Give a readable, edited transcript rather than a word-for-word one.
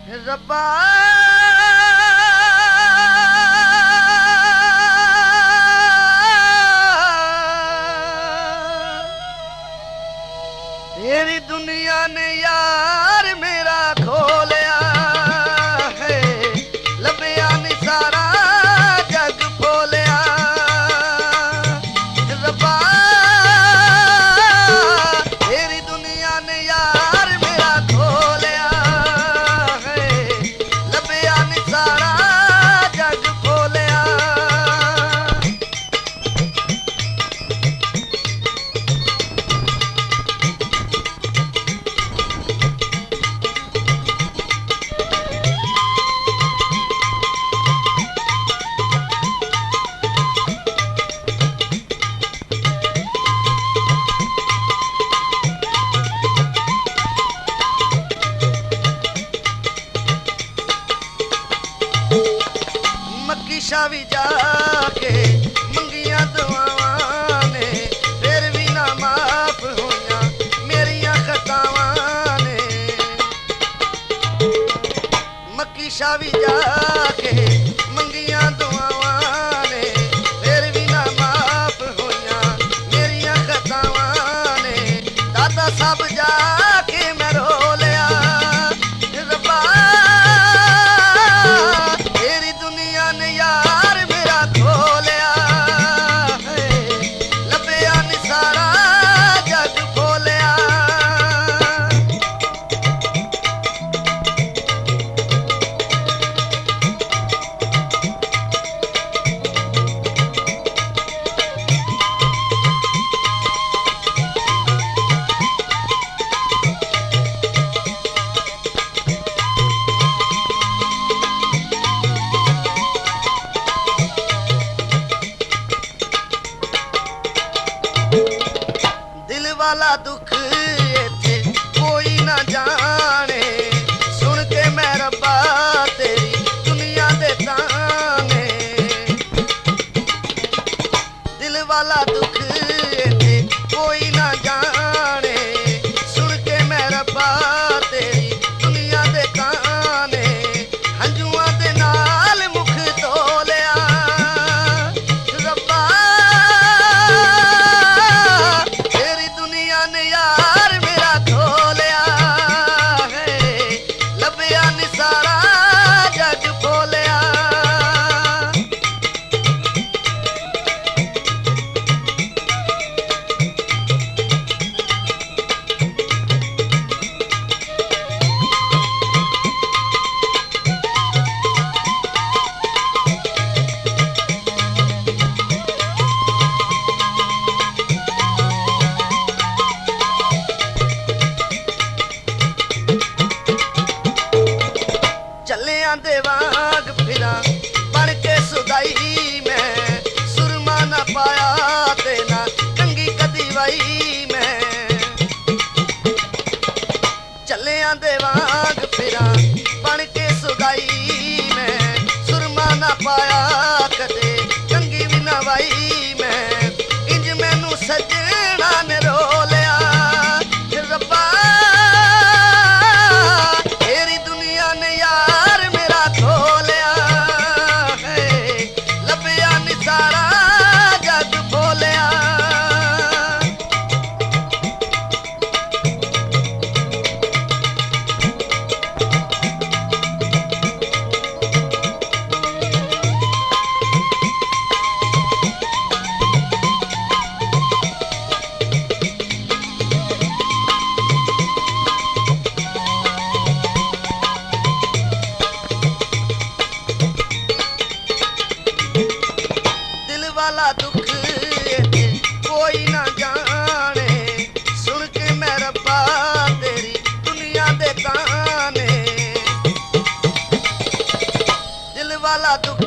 रब्बा तेरी दुनिया ने यार मेरा खोलिया है, लभया नी सारा जग फोलिया। रब्बा तेरी दुनिया ने यार मेरा खोलिया है, लभया नी सारा जग फोलिया। मक्कीशा भी जाके मंगिया दुआवां ने, फिर भी ना माफ होइया मेरिया खतावां ने। मक्कीशा भी जाके मंगिया दुआवां ने, फिर भी ना माफ होइया मेरिया खतावां ने। दादा सब जाके मैं रो लिया। रब्बा तेरी दुनिया ने यार मेरा खोलिया है, लभया नी सारा जग फोलिया। दिल वाला दुख इत्थे कोई ना जाने, सुन के मैं रब्बा तेरी दुनिया दे ताने। दिल वाला दुख इत्थे कोई ना जाने, सुन के मैं रब्बा तेरी दुनिया दे ताने। हंजुआं दे नाल मुख धोलिया। रब्बा तेरी दुनिया ने यार मेरा खोलिया है, लभया नी सारा जग फोलिया। चलियां दे वांग फिरां बन के सुदाई मैं, सुरमा ना पाया ते ना कंगी कदी वाई मैं। चलियां दे वांग फिरां बन के सुदाई मैं, सुरमा ना पाया कदे कंगी भी ना वाई मैं। इंज मैनू सजना ने रोलिया। रब्बा तेरी दुनिया ने यार मेरा खोलिया है, लभया नी सारा जग फोलिया। दिल वाला दुख इत्थे कोई ना जाने, सुन के मैं रब्बा तेरी दुनिया दे ताने। दिल वाला दुख